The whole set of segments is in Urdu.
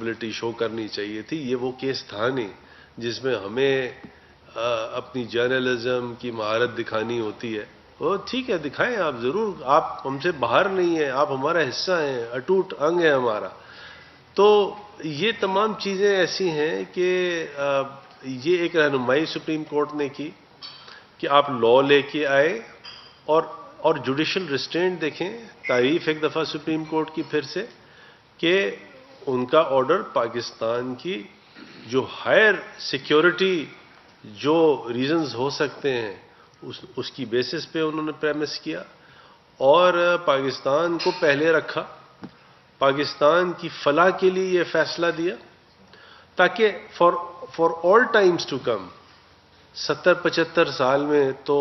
ریسپانسبلٹی شو کرنی چاہیے تھی. یہ وہ کیس تھا نہیں جس میں ہمیں اپنی جرنلزم کی مہارت دکھانی ہوتی ہے. وہ ٹھیک ہے دکھائیں آپ ضرور, آپ ہم سے باہر نہیں ہیں, آپ ہمارا حصہ ہیں, اٹوٹ انگ ہے ہمارا. تو یہ تمام چیزیں ایسی ہیں کہ یہ ایک رہنمائی سپریم کورٹ نے کی کہ آپ لا لے کے آئے اور جوڈیشل ریسٹرینٹ دیکھیں. تعریف ایک دفعہ سپریم کورٹ کی پھر سے کہ ان کا آرڈر پاکستان کی جو ہائر سیکیورٹی جو ریزنز ہو سکتے ہیں اس کی بیسس پہ انہوں نے پریمس کیا اور پاکستان کو پہلے رکھا, پاکستان کی فلاح کے لیے یہ فیصلہ دیا تاکہ for all times to come 70-75 سال میں تو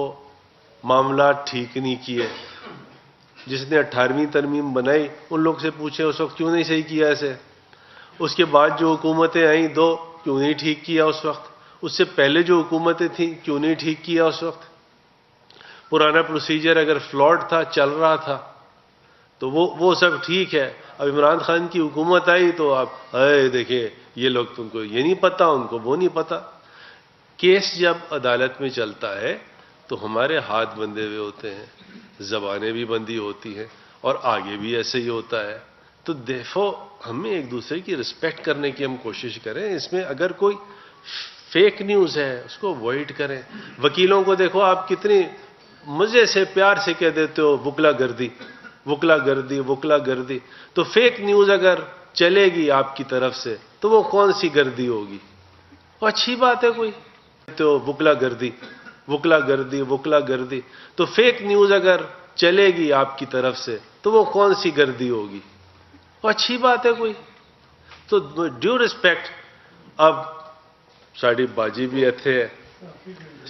معاملات ٹھیک نہیں کیے. جس نے 18ویں ترمیم بنائی ان لوگ سے پوچھیں اس وقت کیوں نہیں صحیح کیا اسے. اس کے بعد جو حکومتیں آئیں دو کیوں نہیں ٹھیک کیا اس وقت. اس سے پہلے جو حکومتیں تھیں کیوں نہیں ٹھیک کیا اس وقت. پرانا پروسیجر اگر فلاڈ تھا چل رہا تھا تو وہ سب ٹھیک ہے. اب عمران خان کی حکومت آئی تو آپ دیکھیں یہ لوگ تم کو یہ نہیں پتا, ان کو وہ نہیں پتا. کیس جب عدالت میں چلتا ہے تو ہمارے ہاتھ بندھے ہوئے ہوتے ہیں, زبانیں بھی بندی ہوتی ہیں اور آگے بھی ایسے ہی ہوتا ہے. تو دیکھو ہمیں ایک دوسرے کی رسپیکٹ کرنے کی ہم کوشش کریں. اس میں اگر کوئی فیک نیوز ہے اس کو اوائڈ کریں. وکیلوں کو دیکھو آپ کتنی مزے سے پیار سے کہہ دیتے ہو وکلا گردی وکلا گردی وکلا گردی. تو فیک نیوز اگر چلے گی آپ کی طرف سے تو وہ کون سی گردی ہوگی؟ وہ اچھی بات ہے کوئی تو وکلا گردی وکلا گردی وکلا گردی. تو فیک نیوز اگر چلے گی آپ کی طرف سے تو وہ کون سی گردی ہوگی؟ وہ اچھی بات ہے کوئی. تو ڈیو ریسپیکٹ. اب ساڑی باجی بھی ایتھے ہے,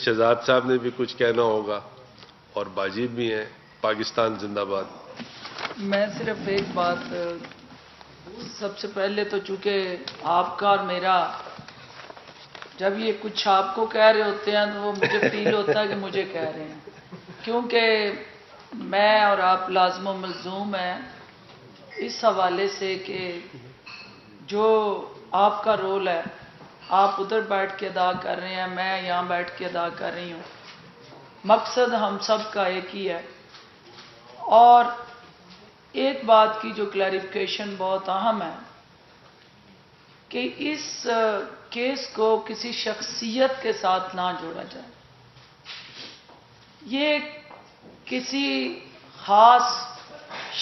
شہزاد صاحب نے بھی کچھ کہنا ہوگا اور باجی بھی ہیں. پاکستان زندہ باد. میں صرف ایک بات, سب سے پہلے تو چونکہ آپ کا اور میرا جب یہ کچھ آپ کو کہہ رہے ہوتے ہیں تو وہ مجھے فیل ہوتا ہے کہ مجھے کہہ رہے ہیں, کیونکہ میں اور آپ لازم و ملزوم ہیں اس حوالے سے کہ جو آپ کا رول ہے آپ ادھر بیٹھ کے ادا کر رہے ہیں, میں یہاں بیٹھ کے ادا کر رہی ہوں. مقصد ہم سب کا ایک ہی ہے. اور ایک بات کی جو کلیریفیکیشن بہت اہم ہے کہ اس کیس کو کسی شخصیت کے ساتھ نہ جوڑا جائے. یہ کسی خاص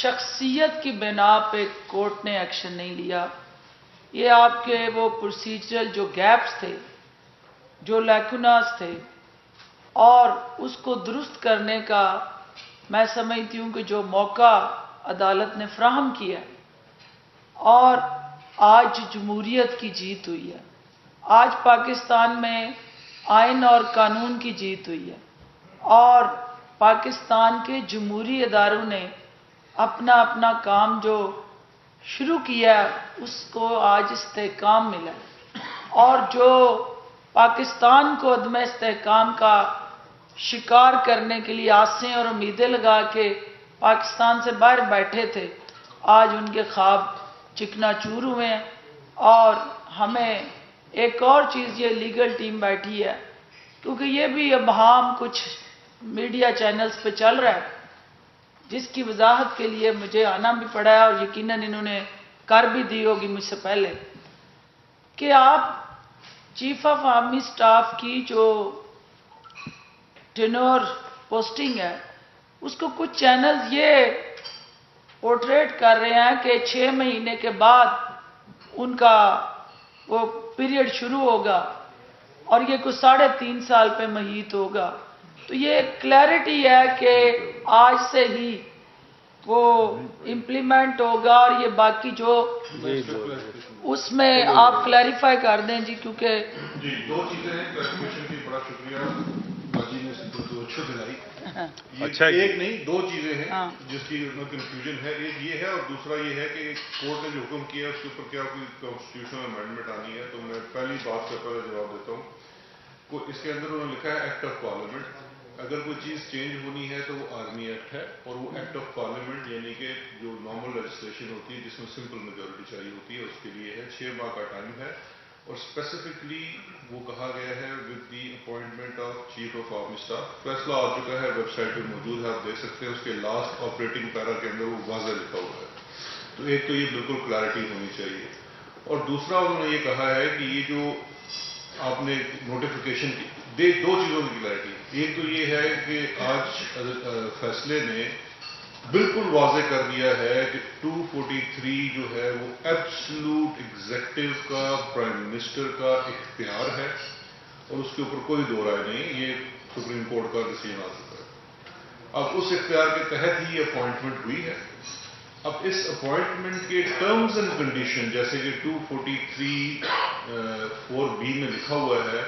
شخصیت کی بنا پہ کورٹ نے ایکشن نہیں لیا. یہ آپ کے وہ پروسیجرل جو گیپس تھے, جو لیکوناز تھے, اور اس کو درست کرنے کا میں سمجھتی ہوں کہ جو موقع عدالت نے فراہم کیا اور آج جمہوریت کی جیت ہوئی ہے. آج پاکستان میں آئین اور قانون کی جیت ہوئی ہے اور پاکستان کے جمہوری اداروں نے اپنا اپنا کام جو شروع کیا اس کو آج استحکام ملا. اور جو پاکستان کو عدم استحکام کا شکار کرنے کے لیے آسیں اور امیدیں لگا کے پاکستان سے باہر بیٹھے تھے, آج ان کے خواب چکنا چور ہوئے ہیں. اور ہمیں ایک اور چیز یہ لیگل ٹیم بیٹھی ہے, کیونکہ یہ بھی ابہام کچھ میڈیا چینلز پہ چل رہا ہے جس کی وضاحت کے لیے مجھے آنا بھی پڑا ہے اور یقیناً انہوں نے کر بھی دی ہوگی مجھ سے پہلے, کہ آپ چیف آف آرمی سٹاف کی جو ٹینور پوسٹنگ ہے اس کو کچھ چینلز یہ پورٹریٹ کر رہے ہیں کہ 6 مہینے کے بعد ان کا وہ پیریڈ شروع ہوگا اور یہ کچھ 3.5 سال پہ محیط ہوگا. تو یہ کلیئرٹی ہے کہ آج سے ہی وہ امپلیمنٹ ہوگا اور یہ باقی جو اس میں آپ کلیریفائی کر دیں جی, کیونکہ جی 2 چیزیں ہیں کلیریفیکیشن کی. بڑا شکریہ باجی نے توجہ دلائی. اچھا ایک نہیں 2 چیزیں ہیں ہاں جس کی کنفیوژن ہے. ایک یہ ہے اور دوسرا یہ ہے کہ کورٹ نے جو حکم کیا اس کے اوپر کیا کوئی کانسٹیٹیوشنل امینڈمنٹ آنی ہے. تو میں پہلی بات کا پہلے جواب دیتا ہوں. اس کے اندر انہوں نے لکھا ہے ایکٹ آف پارلیمنٹ. اگر کوئی چیز چینج ہونی ہے تو وہ آرمی ایکٹ ہے، اور وہ ایکٹ آف پارلیمنٹ یعنی کہ جو نارمل لیجسلیشن ہوتی ہے جس میں سمپل میجورٹی چاہیے ہوتی ہے، اس کے لیے ہے 6 ماہ کا ٹائم ہے، اور اسپیسیفکلی وہ کہا گیا ہے with the appointment of chief of army staff. فیصلہ آ چکا ہے، ویب سائٹ پہ موجود ہے، آپ دیکھ سکتے ہیں، اس کے لاسٹ آپریٹنگ پیرا کے اندر وہ واضح لکھا ہوا ہے۔ تو ایک تو یہ بالکل کلیئرٹی ہونی چاہیے، اور دوسرا انہوں نے یہ کہا ہے کہ یہ جو آپ نے نوٹیفیکیشن کی، دو چیزوں کی کلیئرٹی، ایک تو یہ ہے کہ آج فیصلے نے بالکل واضح کر دیا ہے کہ 243 جو ہے وہ ایبسلوٹ ایگزیکٹو کا، پرائم منسٹر کا اختیار ہے، اور اس کے اوپر کوئی دو رائے نہیں، یہ سپریم کورٹ کا ڈیسیژن آ چکا ہے۔ اب اس اختیار کے تحت ہی یہ اپوائنٹمنٹ ہوئی ہے۔ اب اس اپوائنٹمنٹ کے ٹرمز اینڈ کنڈیشن جیسے کہ 243(4)(b) میں لکھا ہوا ہے،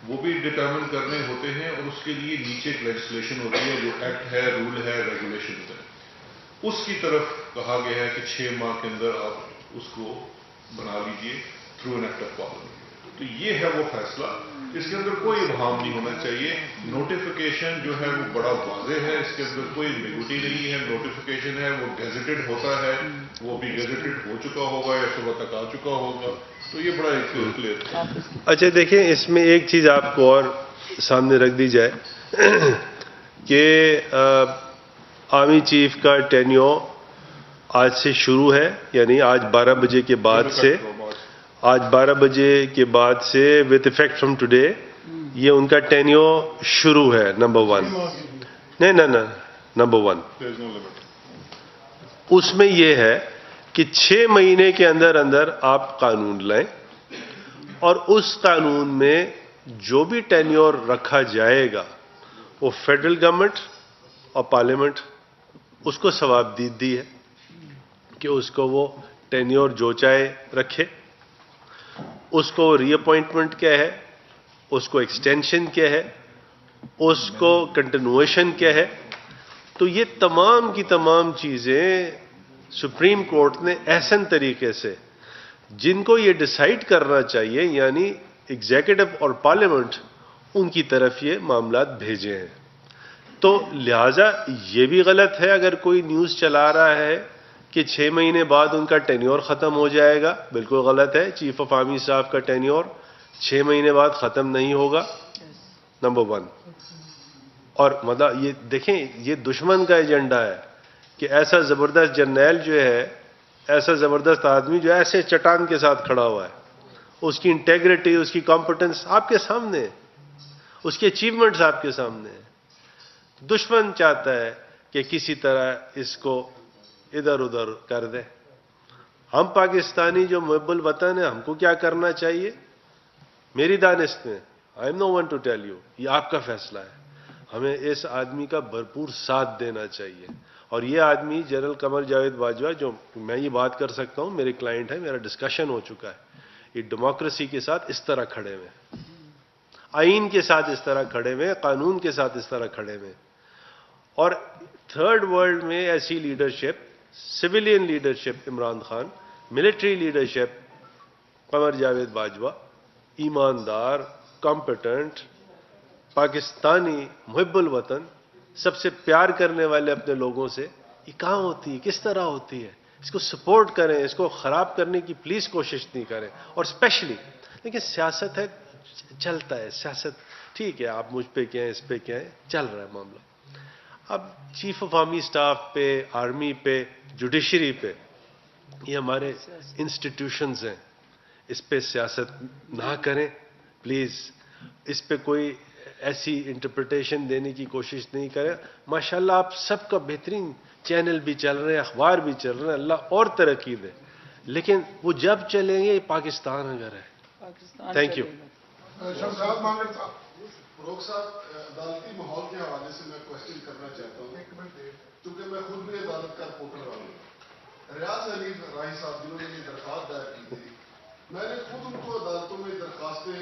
وہ بھی ڈٹرمن کرنے ہوتے ہیں، اور اس کے لیے نیچے ایک لیجسلیشن ہوتی ہے جو ایکٹ ہے، رول ہے، ریگولیشن ہے، اس کی طرف کہا گیا ہے کہ 6 ماہ کے اندر آپ اس کو بنا لیجئے through an act of parliament. تو یہ ہے وہ فیصلہ، اس کے اندر کوئی ابہام نہیں ہونا چاہیے۔ نوٹیفیکیشن جو ہے وہ بڑا واضح ہے، اس کے اندر کوئی ایمبیگوٹی نہیں ہے، نوٹیفیکیشن ہے وہ گیزیٹڈ ہوتا ہے، وہ بھی گیزیٹڈ ہو چکا ہوگا یا صبح تک آ چکا ہوگا، تو یہ بڑا کلیئر ہے۔ اچھا دیکھیں، اس میں ایک چیز آپ کو اور سامنے رکھ دی جائے کہ آرمی چیف کا ٹینیور آج سے شروع ہے، یعنی آج 12 بجے کے بعد سے، آج 12 بجے کے بعد سے وتھ افیکٹ فرام ٹوڈے یہ ان کا ٹینیور شروع ہے، نمبر 1۔ نہیں نمبر 1 اس میں یہ ہے کہ 6 مہینے کے اندر اندر آپ قانون لائیں، اور اس قانون میں جو بھی ٹینیور رکھا جائے گا وہ فیڈرل گورنمنٹ اور پارلیمنٹ اس کو ثوابدید دی ہے کہ اس کو وہ ٹینیور جو چاہے رکھے، اس کو ری اپوائنٹمنٹ کیا ہے، اس کو ایکسٹینشن کیا ہے، اس کو کنٹینویشن کیا ہے۔ تو یہ تمام کی تمام چیزیں سپریم کورٹ نے احسن طریقے سے جن کو یہ ڈیسائیڈ کرنا چاہیے، یعنی ایگزیکٹو اور پارلیمنٹ، ان کی طرف یہ معاملات بھیجے ہیں۔ تو لہٰذا یہ بھی غلط ہے اگر کوئی نیوز چلا رہا ہے کہ 6 مہینے بعد ان کا ٹینیور ختم ہو جائے گا، بالکل غلط ہے۔ چیف آف آرمی صاحب کا ٹینیور 6 مہینے بعد ختم نہیں ہوگا، نمبر 1۔ اور مطلب یہ دیکھیں، یہ دشمن کا ایجنڈا ہے کہ ایسا زبردست جرنیل جو ہے، ایسا زبردست آدمی جو ایسے چٹان کے ساتھ کھڑا ہوا ہے، اس کی انٹیگریٹی، اس کی کمپٹنس آپ کے سامنے ہے، اس کے اچیومنٹس آپ کے سامنے ہیں۔ دشمن چاہتا ہے کہ کسی طرح اس کو ادھر ادھر کر دے۔ ہم پاکستانی جو محب الوطن ہیں، ہم کو کیا کرنا چاہیے؟ میری دانست میں I am no one to tell you, یہ آپ کا فیصلہ ہے۔ ہمیں اس آدمی کا بھرپور ساتھ دینا چاہیے، اور یہ آدمی جنرل قمر جاوید باجوہ، جو میں یہ بات کر سکتا ہوں، میرے کلائنٹ ہے، میرا ڈسکشن ہو چکا ہے، یہ ڈیموکریسی کے ساتھ اس طرح کھڑے ہوئے، آئین کے ساتھ اس طرح کھڑے ہوئے، قانون کے ساتھ اس طرح کھڑے ہوئے۔ اور تھرڈ ورلڈ میں ایسی leadership, civilian leadership Imran Khan, military leadership Qamar Javed Bajwa, ایماندار، کمپیٹنٹ، پاکستانی، محب الوطن، سب سے پیار کرنے والے اپنے لوگوں سے، یہ کہاں ہوتی ہے، کس طرح ہوتی ہے؟ اس کو سپورٹ کریں، اس کو خراب کرنے کی پلیز کوشش نہیں کریں۔ اور اسپیشلی دیکھیں، سیاست ہے، چلتا ہے سیاست، ٹھیک ہے، آپ مجھ پہ کہیں، اس پہ کہیں، چل رہا ہے معاملہ۔ اب چیف آف آرمی اسٹاف پہ، آرمی پہ، جوڈیشری پہ، یہ ہمارے انسٹیٹیوشنز ہیں، اس پہ سیاست نہ کریں پلیز، اس پہ کوئی ایسی انٹرپریٹیشن دینے کی کوشش نہیں کریں۔ ماشاءاللہ آپ سب کا بہترین چینل بھی چل رہے ہیں، اخبار بھی چل رہے ہیں، اللہ اور ترقی دے، لیکن وہ جب چلیں گے پاکستان اگر ہے۔ Pakistan thank you. شمشاد مانگڑ صاحب، فروغ صاحب، عدالتی ماحول کے حوالے سے میں کوشچن کرنا چاہتا ہوں، کیونکہ میں خود بھی عدالت کا رپورٹر رہا ہوں۔ ریاض علی راہی صاحب جنہوں نے یہ درخواست دائر کی تھی، میں نے خود ان کو عدالتوں میں درخواستیں